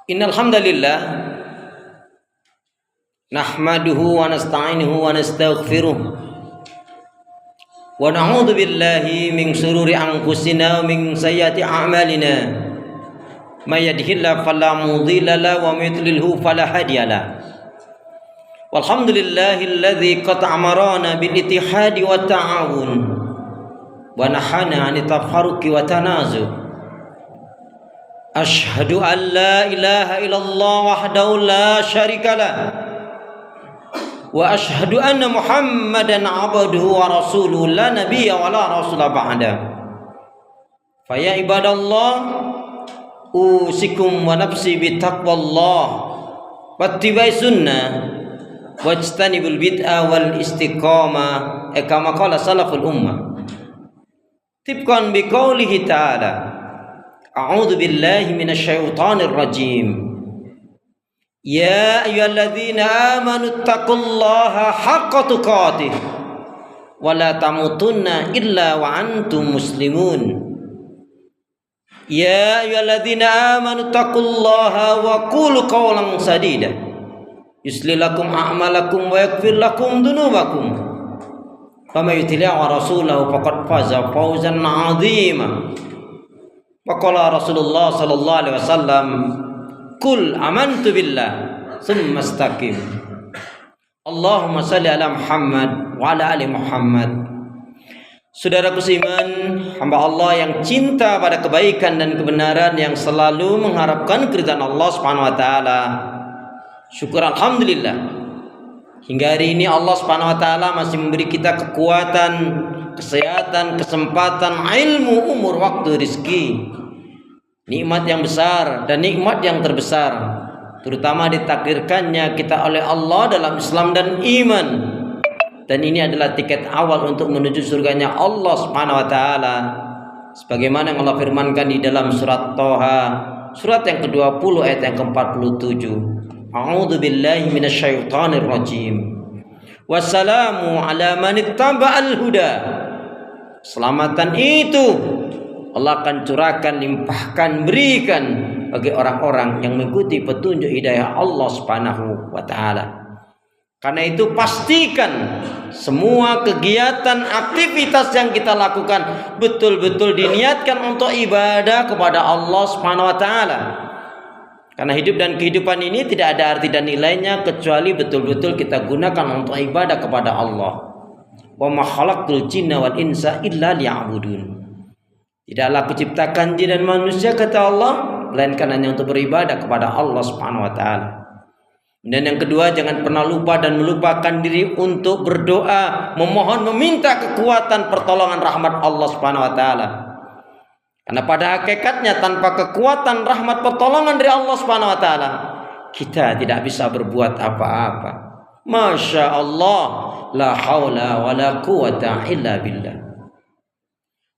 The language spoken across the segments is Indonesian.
Innal hamdalillah nahmaduhu wa nasta'inuhu wa nastaghfiruh wa na'udzu billahi min shururi anfusina wa min sayyiati a'malina may yahdihillahu fala mudilla lahu wa may yudlilhu fala hadiya lahu walhamdulillahilladzi qad amarana bil ittihadi wat ta'awun wa nahana 'anit tafarruqi wa tanazu. Asyhadu an la ilaha illallah wahdahu la syarikalah wa asyhadu anna Muhammadan abduhu wa rasuluhu la nabiyya wa la rasula ba'da. Fa ya ibadallah usikum wa nafsi bi taqwallah wattiba'i sunnah wajtanibul bid'ah wal istiqamah kama qala salaful ummah tibqan bi qoulihi ta'ala A'udzu billahi minasyaitonir rajim. Ya ayyuhalladzina amanu taqullaha haqqa tuqatih wa la tamutunna illa wa antum muslimun. Ya ayyuhalladzina amanu taqullaha wa qulu qawlan sadida yuslih lakum a'malakum wa yaghfir lakum dhunubakum. Faman yuti'i rasulahu faqad faza fawzan 'azima. Waqala Rasulullah sallallahu alaihi wasallam Qul amantu billah Summa istaqim. Allahumma salli ala Muhammad wa ala ali Muhammad. Saudaraku seiman, hamba Allah yang cinta pada kebaikan dan kebenaran, yang selalu mengharapkan keridhaan Allah Subhanahu wa taala. Syukur alhamdulillah, hingga hari ini Allah Subhanahu wa taala masih memberi kita kekuatan, kesehatan, kesempatan, ilmu, umur, waktu, rizki. Nikmat yang besar dan nikmat yang terbesar, terutama ditakdirkannya kita oleh Allah dalam Islam dan iman. Dan ini adalah tiket awal untuk menuju surganya Allah Subhanahu wa taala. Sebagaimana yang Allah firmankan di dalam surat Thaha, surat yang ke-20 ayat yang ke-47. A'udzu billahi minasyaitonir rajim. Wassalamu ala man ittaba'al huda. Selamatan itu Allah akan curahkan, limpahkan, berikan bagi orang-orang yang mengikuti petunjuk hidayah Allah Subhanahu wa taala. Karena itu pastikan semua kegiatan, aktivitas yang kita lakukan betul-betul diniatkan untuk ibadah kepada Allah Subhanahu wa taala. Karena hidup dan kehidupan ini tidak ada arti dan nilainya kecuali betul-betul kita gunakan untuk ibadah kepada Allah. Wa ma khalaqtul jinna wal insa illa liya'budun. Tidaklah kuciptakan jin dan manusia, kata Allah, melainkan hanya untuk beribadah kepada Allah Subhanahu wa taala. Dan yang kedua, jangan pernah lupa dan melupakan diri untuk berdoa, memohon, meminta kekuatan pertolongan rahmat Allah Subhanahu wa taala. Karena pada hakikatnya tanpa kekuatan rahmat pertolongan dari Allah Subhanahu wa taala, kita tidak bisa berbuat apa-apa. Masya Allah, la haula wa la quwata illa billah.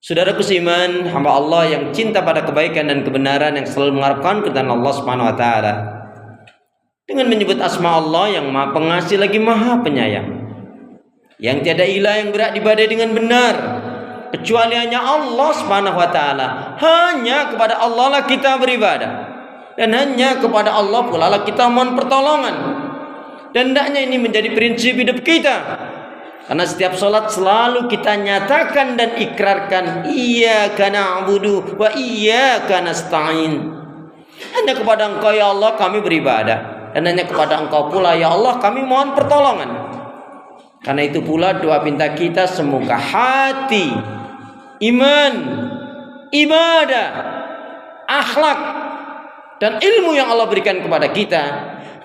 Saudaraku seiman, hamba Allah yang cinta pada kebaikan dan kebenaran, yang selalu mengharapkan keridhaan Allah Subhanahu wa taala, dengan menyebut asma Allah yang Maha Pengasih lagi Maha Penyayang, yang tiada ilah yang berhak diibadahi dengan benar kecuali hanya Allah Subhanahu wa taala. Hanya kepada Allah lah kita beribadah, dan hanya kepada Allah pula lah kita mohon pertolongan. Dan hendaknya ini menjadi prinsip hidup kita. Karena setiap sholat selalu kita nyatakan dan ikrarkan, iyyaka na'budu wa iyyaka nasta'in. Hanya kepada Engkau ya Allah kami beribadah, dan hanya kepada Engkau pula ya Allah kami mohon pertolongan. Karena itu pula doa pinta kita, semoga hati, iman, ibadah, akhlak, dan ilmu yang Allah berikan kepada kita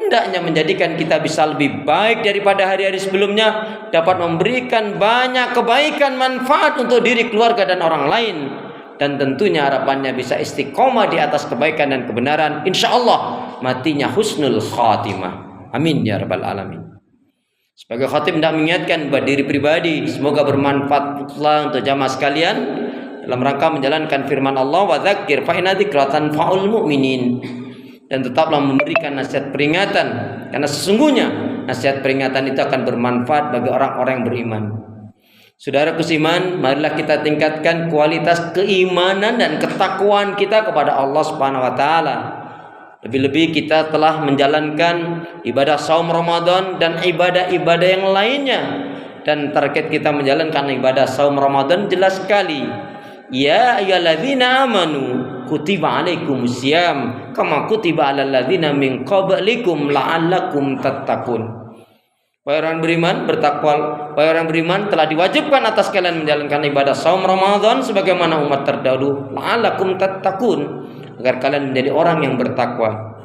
hendaknya menjadikan kita bisa lebih baik daripada hari-hari sebelumnya, dapat memberikan banyak kebaikan, manfaat untuk diri, keluarga, dan orang lain. Dan tentunya harapannya bisa istiqomah di atas kebaikan dan kebenaran, insya Allah matinya husnul khatimah. Amin ya rabbal alamin. Sebagai khatib hendak mengingatkan buat diri pribadi, semoga bermanfaat pula untuk jamaah sekalian dalam rangka menjalankan firman Allah, wa dzakir fa inna dzikra tanfa'ul mu'minin. Dan tetaplah memberikan nasihat peringatan, karena sesungguhnya nasihat peringatan itu akan bermanfaat bagi orang-orang yang beriman. Saudaraku seiman, marilah kita tingkatkan kualitas keimanan dan ketakwaan kita kepada Allah Subhanahu wa taala. Lebih-lebih kita telah menjalankan ibadah saum Ramadan dan ibadah-ibadah yang lainnya. Dan target kita menjalankan ibadah saum Ramadan jelas sekali. Ya ayyuhalladzina amanu kutiba alaikumusiyam kama kutiba alal ladzina min qablikum la'allakum tattaqun. Wahai orang beriman, bertakwa. Wahai orang beriman, telah diwajibkan atas kalian menjalankan ibadah saum Ramadan sebagaimana umat terdahulu, la'allakum tattaqun, agar kalian menjadi orang yang bertakwa.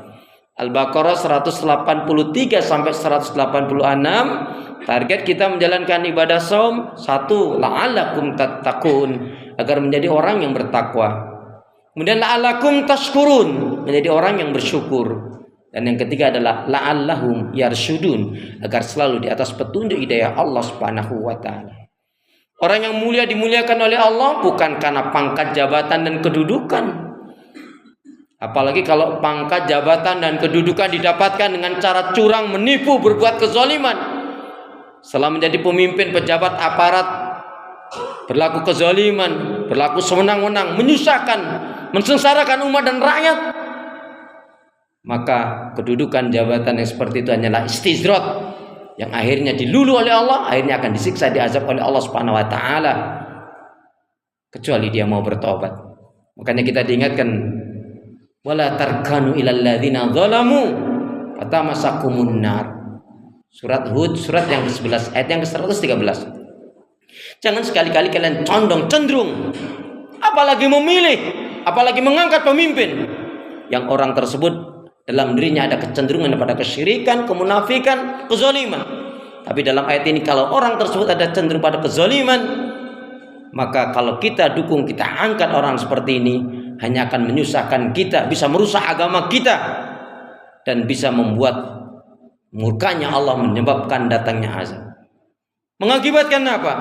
Al-Baqarah 183 sampai 186. Target kita menjalankan ibadah saum, 1, la'allakum tattaqun, agar menjadi orang yang bertakwa. Kemudian la'allakum tashkurun, menjadi orang yang bersyukur. Dan yang ketiga adalah la'allahum yarsyudun, agar selalu di atas petunjuk hidayah Allah Subhanahu wa taala. Orang yang mulia dimuliakan oleh Allah bukan karena pangkat jabatan dan kedudukan. Apalagi kalau pangkat jabatan dan kedudukan didapatkan dengan cara curang, menipu, berbuat kezaliman. Setelah menjadi pemimpin pejabat aparat, berlaku kezaliman, berlaku sewenang-wenang, menyusahkan, mensengsarakan umat dan rakyat. Maka kedudukan jabatan yang seperti itu hanyalah istizrat, yang akhirnya dilulu oleh Allah, akhirnya akan disiksa, diazab oleh Allah Subhanahu wa taala, kecuali dia mau bertobat. Makanya kita diingatkan, wala tarkanu ilal ladzina zalamu fatamasakumun nar. Surat Hud, surat yang ke-11, ayat yang ke-113. Jangan sekali-kali kalian condong, cenderung, apalagi memilih, apalagi mengangkat pemimpin yang orang tersebut dalam dirinya ada kecenderungan pada kesyirikan, kemunafikan, kezaliman. Tapi dalam ayat ini, kalau orang tersebut ada cenderung pada kezaliman, maka kalau kita dukung, kita angkat orang seperti ini, hanya akan menyusahkan kita, bisa merusak agama kita, dan bisa membuat murkanya Allah, menyebabkan datangnya azab. Mengakibatkan apa?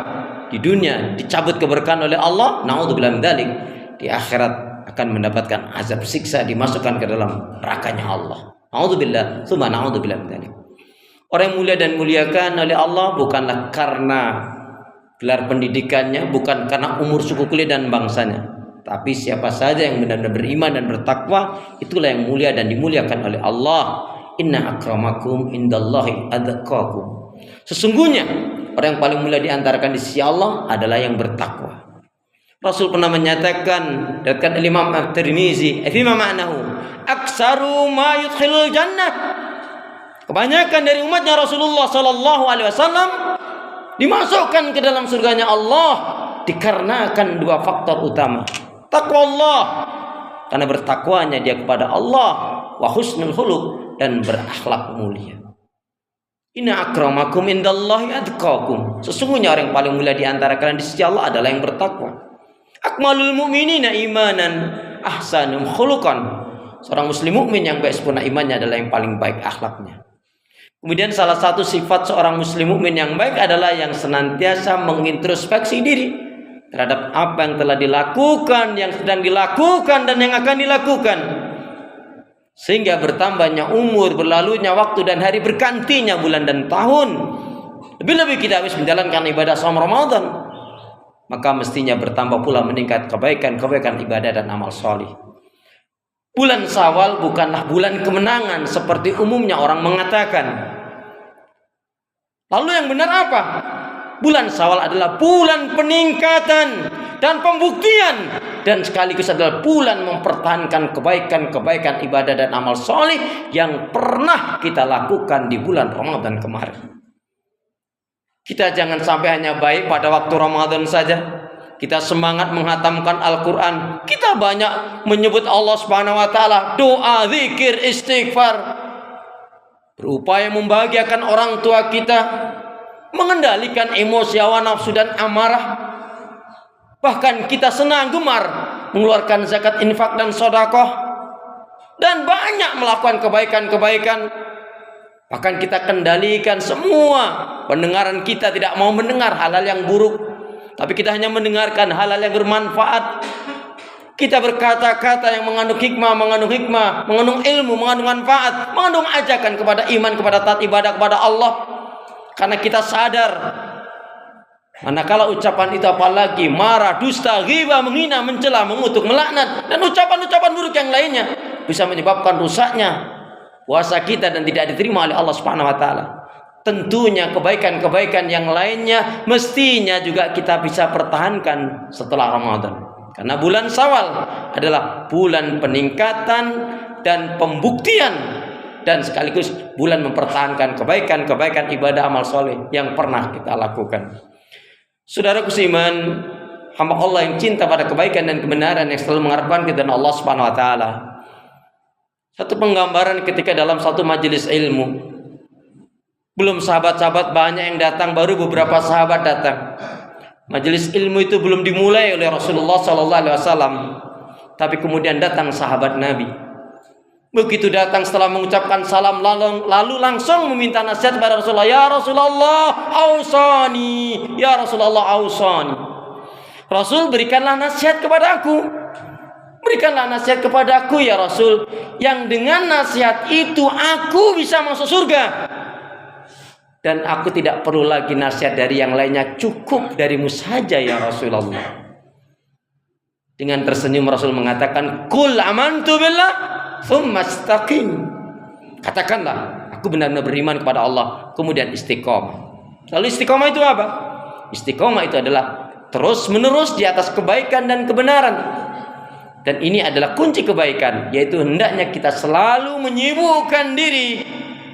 Di dunia dicabut keberkahan oleh Allah, naudzubillah min dzalik. Di akhirat akan mendapatkan azab siksa, dimasukkan ke dalam nerakanya Allah. Naudzubillah, tsumma naudzubillah min dzalik. Orang yang mulia dan muliakan oleh Allah bukanlah karena gelar pendidikannya, bukan karena umur, suku, kulit dan bangsanya. Tapi siapa saja yang benar-benar beriman dan bertakwa, itulah yang mulia dan dimuliakan oleh Allah. Inna akramakum indallahi atqakum. Sesungguhnya orang yang paling mulia di antara kalian di sisi Allah adalah yang bertakwa. Rasul pernah menyatakan, datang Imam At-Tirmizi, "Fima ma'nahu aksaru ma yudkhilul jannah." Kebanyakan dari umatnya Rasulullah sallallahu alaihi wasallam dimasukkan ke dalam surganya Allah dikarenakan dua faktor utama. Takwa Allah, karena bertakwanya dia kepada Allah, wa husnul khuluq, dan berakhlak mulia. Inna akramakum indallahi atqakum. Sesungguhnya orang yang paling mulia di antara kalian di sisi Allah adalah yang bertakwa. Akmalul mu'minina imanan ahsanum khuluqan. Seorang muslim mukmin yang baik sempurna imannya adalah yang paling baik akhlaknya. Kemudian salah satu sifat seorang muslim mukmin yang baik adalah yang senantiasa mengintrospeksi diri terhadap apa yang telah dilakukan, yang sedang dilakukan, dan yang akan dilakukan. Sehingga bertambahnya umur, berlalunya waktu dan hari, bergantinya bulan dan tahun. Lebih-lebih kita habis menjalankan ibadah saum Ramadan, maka mestinya bertambah pula meningkat kebaikan-kebaikan ibadah dan amal soleh. Bulan Syawal bukanlah bulan kemenangan seperti umumnya orang mengatakan. Lalu yang benar apa? Bulan Syawal adalah bulan peningkatan dan pembuktian, dan sekaligus adalah bulan mempertahankan kebaikan-kebaikan ibadah dan amal soleh yang pernah kita lakukan di bulan Ramadan kemarin. Kita jangan sampai hanya baik pada waktu Ramadan saja. Kita semangat menghatamkan Al-Quran, kita banyak menyebut Allah Subhanahu wa taala, doa, zikir, istighfar, berupaya membahagiakan orang tua kita, mengendalikan emosi, hawa nafsu dan amarah. Bahkan kita senang gemar mengeluarkan zakat, infak dan sedekah, dan banyak melakukan kebaikan-kebaikan. Bahkan kita kendalikan semua pendengaran kita, tidak mau mendengar hal-hal yang buruk, tapi kita hanya mendengarkan hal-hal yang bermanfaat. Kita berkata-kata yang mengandung hikmah, mengandung ilmu, mengandung manfaat, mengandung ajakan kepada iman, kepada taat ibadah kepada Allah. Karena kita sadar, manakala ucapan itu apalagi marah, dusta, ghibah, menghina, mencela, mengutuk, melaknat, dan ucapan-ucapan buruk yang lainnya, bisa menyebabkan rusaknya puasa kita dan tidak diterima oleh Allah Subhanahu wa taala. Tentunya kebaikan-kebaikan yang lainnya mestinya juga kita bisa pertahankan setelah Ramadan. Karena bulan Syawal adalah bulan peningkatan dan pembuktian dan sekaligus bulan mempertahankan kebaikan-kebaikan ibadah amal soleh yang pernah kita lakukan. Saudaraku seiman, hamba Allah yang cinta pada kebaikan dan kebenaran yang selalu mengharapkan keridhaan Allah Subhanahu wa taala. Satu penggambaran ketika dalam satu majelis ilmu, belum sahabat-sahabat banyak yang datang, baru beberapa sahabat datang. Majelis ilmu itu belum dimulai oleh Rasulullah SAW, tapi kemudian datang sahabat Nabi. Begitu datang setelah mengucapkan salam lalu langsung meminta nasihat kepada Rasulullah. Ya Rasulullah, ausani. Ya Rasulullah, ausani. Rasul, berikanlah nasihat kepada aku. Berikanlah nasihat kepada aku ya Rasul, yang dengan nasihat itu aku bisa masuk surga. Dan aku tidak perlu lagi nasihat dari yang lainnya, cukup darimu saja ya Rasulullah. Dengan tersenyum Rasul mengatakan, Qul amantu billah tsumma istaqim. Katakanlah, aku benar-benar beriman kepada Allah, kemudian istiqomah. Lalu istiqomah itu apa? Istiqomah itu adalah terus menerus di atas kebaikan dan kebenaran. Dan ini adalah kunci kebaikan, yaitu hendaknya kita selalu menyibukkan diri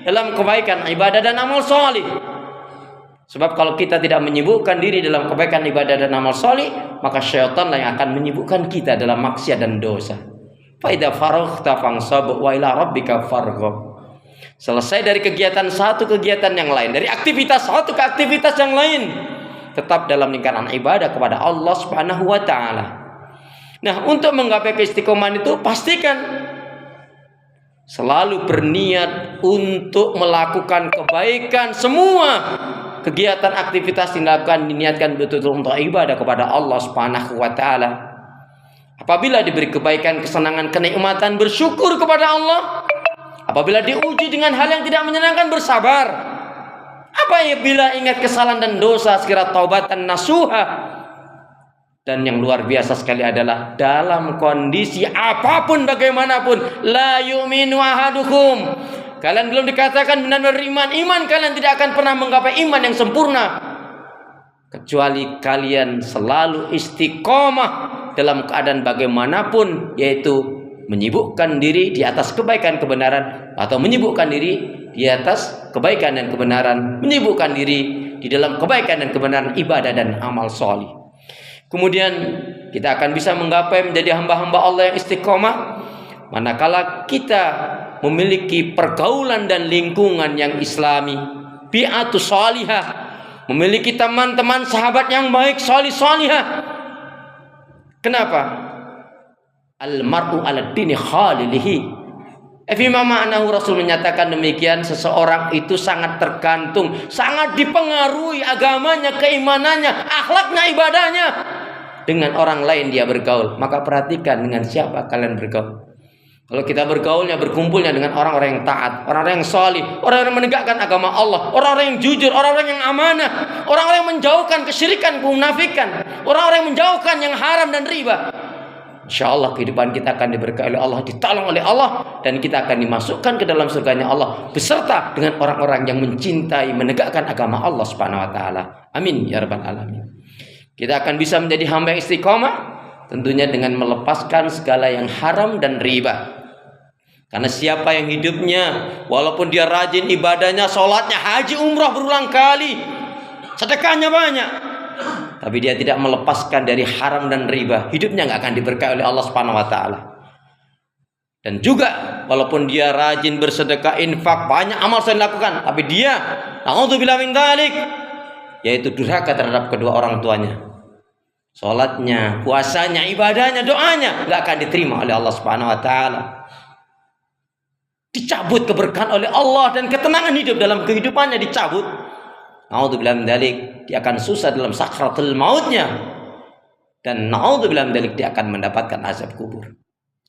dalam kebaikan ibadah dan amal soleh. Sebab kalau kita tidak menyibukkan diri dalam kebaikan ibadah dan amal soleh, maka syaitanlah yang akan menyibukkan kita dalam maksiat dan dosa. Fa idza faraghta fansab wa ila rabbika farghab. Selesai dari kegiatan satu kegiatan yang lain, dari aktivitas satu ke aktivitas yang lain, tetap dalam lingkaran ibadah kepada Allah Subhanahu wa taala. Nah, untuk menggapai keistiqomahan itu pastikan selalu berniat untuk melakukan kebaikan. Semua kegiatan aktivitas dilakukan diniatkan betul-betul untuk ibadah kepada Allah Subhanahu wa taala. Apabila diberi kebaikan, kesenangan, kenikmatan, bersyukur kepada Allah. Apabila diuji dengan hal yang tidak menyenangkan, bersabar. Apabila ingat kesalahan dan dosa, segera taubatan nasuha. Dan yang luar biasa sekali adalah dalam kondisi apapun bagaimanapun, la yu'minu ahadukum. Kalian belum dikatakan benar-benar iman kalian tidak akan pernah menggapai iman yang sempurna kecuali kalian selalu istiqomah dalam keadaan bagaimanapun, yaitu menyibukkan diri di atas kebaikan kebenaran, atau menyibukkan diri di atas kebaikan dan kebenaran, menyibukkan diri di dalam kebaikan dan kebenaran ibadah dan amal soleh. Kemudian kita akan bisa menggapai menjadi hamba-hamba Allah yang istiqomah manakala kita memiliki pergaulan dan lingkungan yang islami, bi'atus salihah, memiliki teman-teman sahabat yang baik, salih-salihah. Kenapa? Al-mar'u ala dini khalilihi. Fima ma'nahu, Rasul menyatakan demikian, seseorang itu sangat tergantung, sangat dipengaruhi agamanya, keimanannya, akhlaknya, ibadahnya dengan orang lain dia bergaul. Maka perhatikan dengan siapa kalian bergaul. Kalau kita bergaulnya, berkumpulnya dengan orang-orang yang taat, orang-orang yang salih, orang-orang yang menegakkan agama Allah, orang-orang yang jujur, orang-orang yang amanah, orang-orang yang menjauhkan kesyirikan, kemunafikan, orang-orang yang menjauhkan yang haram dan riba, InsyaAllah kehidupan kita akan diberkahi oleh Allah, ditolong oleh Allah, dan kita akan dimasukkan ke dalam surganya Allah beserta dengan orang-orang yang mencintai, menegakkan agama Allah Subhanahu wa taala. Amin ya rabbal alamin. Kita akan bisa menjadi hamba yang istiqomah tentunya dengan melepaskan segala yang haram dan riba. Karena siapa yang hidupnya walaupun dia rajin ibadahnya, sholatnya, haji, umrah berulang kali, sedekahnya banyak, tapi dia tidak melepaskan dari haram dan riba, hidupnya nggak akan diberkahi oleh Allah Subhanahu wa taala. Dan juga walaupun dia rajin bersedekah, infak, banyak amal yang dilakukan, tapi dia na'udzubillah min dzalik, yaitu durhaka terhadap kedua orang tuanya. Salatnya, puasanya, ibadahnya, doanya nggak akan diterima oleh Allah Subhanahu wa taala. Dicabut keberkahan oleh Allah dan ketenangan hidup dalam kehidupannya dicabut. Na'udzubillah min dzalik, dia akan susah dalam sakratul mautnya, dan na'udzubillah min dzalik dia akan mendapatkan azab kubur.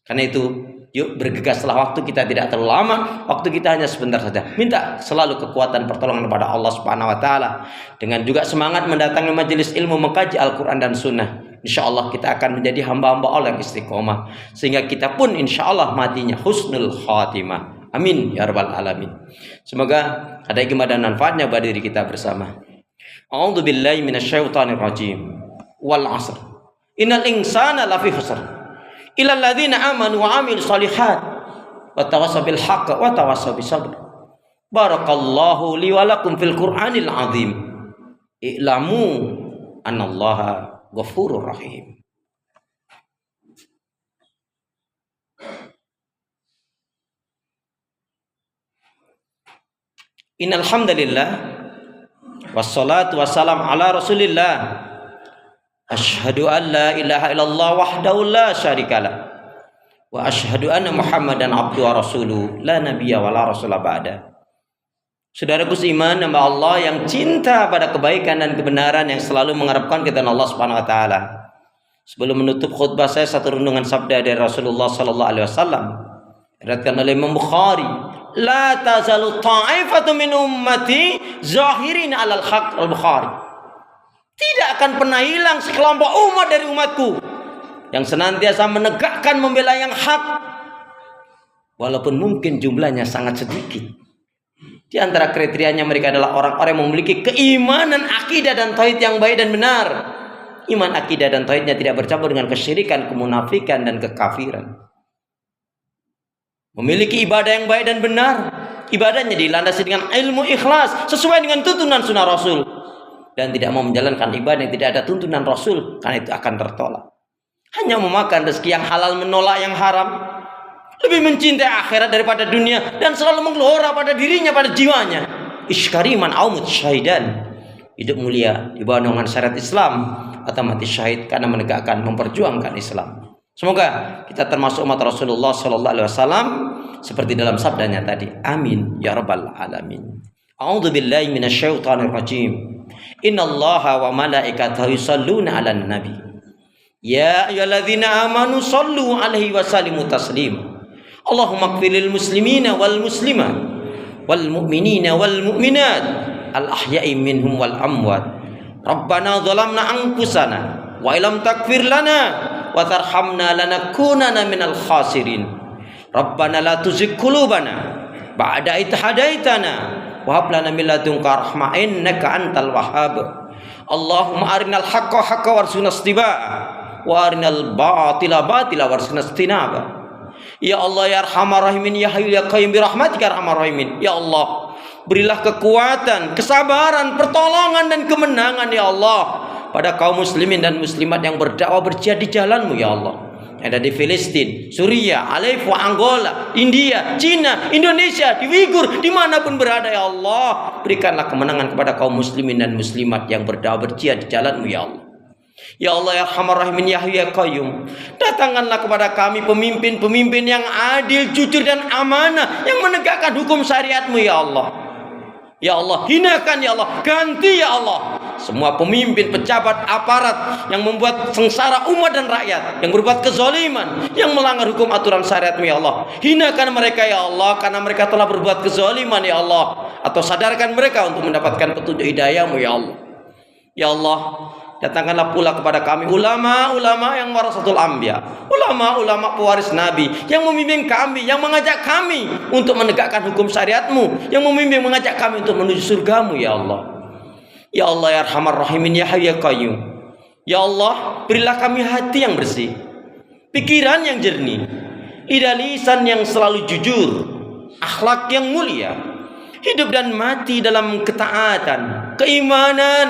Karena itu Yuk bergegaslah, waktu kita tidak terlalu lama, waktu kita hanya sebentar saja. Minta selalu kekuatan pertolongan kepada Allah Subhanahu wa taala. Dengan juga semangat mendatangi majelis ilmu, mengkaji Al-Qur'an dan Sunnah. Insyaallah kita akan menjadi hamba-hamba Allah yang istiqomah, sehingga kita pun insyaallah matinya husnul khatimah. Amin ya rabbal alamin. Semoga ada hikmah dan manfaatnya bagi diri kita bersama. A'udzu billahi minasyaitonir rajim. Wal 'asr. Innal insana lafi khusr. Illal ladzina amanu wa 'amilus shalihat wa tawassaw bil haqq wa tawassaw bis sabr. Barakallahu li wa lakum fil Qur'anil 'azim. I'lamu annallaha ghafurur rahim. Innal hamdalillah wassalatu wassalamu ala Rasulillah. Asyhadu an la ilaha illallah wahdahu la syarikalah wa asyhadu anna Muhammadan abduhu wa rasuluh la nabiyya wa la rasula ba'da. Saudaraku seiman, hamba Allah yang cinta pada kebaikan dan kebenaran, yang selalu mengharapkan keridhaan Allah Subhanahu wa taala. Sebelum menutup khutbah saya, satu renungan sabda dari Rasulullah sallallahu alaihi wasallam diriwayatkan oleh Imam Bukhari, la tazalu ta'ifatu min ummati zahirin 'alal haqq. Al-Bukhari. Tidak akan pernah hilang sekelompok umat dari umatku yang senantiasa menegakkan, membela yang hak, walaupun mungkin jumlahnya sangat sedikit. Di antara kriterianya mereka adalah orang-orang yang memiliki keimanan, akidah dan tauhid yang baik dan benar. Iman, akidah dan tauhidnya tidak bercampur dengan kesyirikan, kemunafikan dan kekafiran. Memiliki ibadah yang baik dan benar, ibadahnya dilandasi dengan ilmu ikhlas sesuai dengan tuntunan sunnah Rasul, dan tidak mau menjalankan ibadah yang tidak ada tuntunan Rasul, karena itu akan tertolak. Hanya memakan rezeki yang halal, menolak yang haram, lebih mencintai akhirat daripada dunia, dan selalu menggelora pada dirinya, pada jiwanya. Iskariman aumut syahidan, hidup mulia di bawah naungan syariat Islam, atau mati syahid karena menegakkan, memperjuangkan Islam. Semoga kita termasuk umat Rasulullah sallallahu alaihi wasallam seperti dalam sabdanya tadi. Amin ya rabbal alamin. A'udzu billahi minasyaitonir rajim. Innallaha wa malaikatahu yusholluna 'alan nabi. Ya ayyuhalladzina amanu shallu 'alaihi wa sallimu taslima. Allahumma ighfirlil muslimina wal muslimat wal mu'minina wal mu'minat al ahya'i minhum wal amwat. Rabbana dhalamna anfusana wa illam taghfir lana wa tarhamna lanakunanna minal khasirin. Rabbana la tuzigh qulubana ba'da idh hadaitana wa hab lana min ladunka rahmah innaka antal wahhab. Allahumma arinal haqqa haqqan warzuqna ittiba'ah wa arinal batila batila warzuqna ijtinabah. Ya Allah ya Arhamar Rahimin, ya Hayyu ya Qayyum bi rahmatika arhamar rahimin. Ya Allah, berilah kekuatan, kesabaran, pertolongan dan kemenangan ya Allah pada kaum muslimin dan muslimat yang berdakwah, berjihad di jalan-Mu ya Allah. Ada di Filistin, Suriah, Aleppo, Angola, India, Cina, Indonesia, di Uighur, dimanapun berada ya Allah, berikanlah kemenangan kepada kaum muslimin dan muslimat yang berdakwah, berjihad di jalan-Mu ya Allah. Ya Allah ya Arhamar Rahimin, ya Hayyu ya Qayyum, datangkanlah kepada kami pemimpin-pemimpin yang adil, jujur dan amanah, yang menegakkan hukum syariat-Mu ya Allah. Ya Allah, hinakan ya Allah, ganti ya Allah semua pemimpin, pejabat, aparat yang membuat sengsara umat dan rakyat, yang berbuat kezaliman, yang melanggar hukum aturan syariat-Mu ya Allah. Hinakan mereka ya Allah, karena mereka telah berbuat kezaliman ya Allah, atau sadarkan mereka untuk mendapatkan petunjuk hidayah-Mu ya Allah. Ya Allah, datangkanlah pula kepada kami ulama-ulama yang warasatul anbiya, ulama-ulama pewaris Nabi, yang membimbing kami, yang mengajak kami untuk menegakkan hukum syariat-Mu, yang membimbing, mengajak kami untuk menuju surga-Mu ya Allah. Ya Allah ya Arhamar Rahimin, ya Hayyu ya Qayyum. Ya Allah, berilah kami hati yang bersih, pikiran yang jernih, lidah lisan yang selalu jujur, akhlak yang mulia, hidup dan mati dalam ketaatan, keimanan,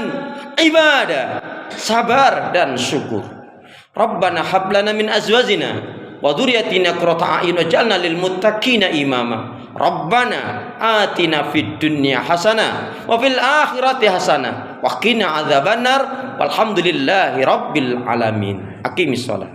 ibadah, sabar dan syukur. Rabbana hab lana min azwajina wa dzurriyyatina qurrata a'yun waj'alna lil muttaqina imama. Rabbana atina fid dunya hasanah wa fil akhirati hasanah wa qina adzabannar walhamdulillahi rabbil alamin. Aqimis shalah.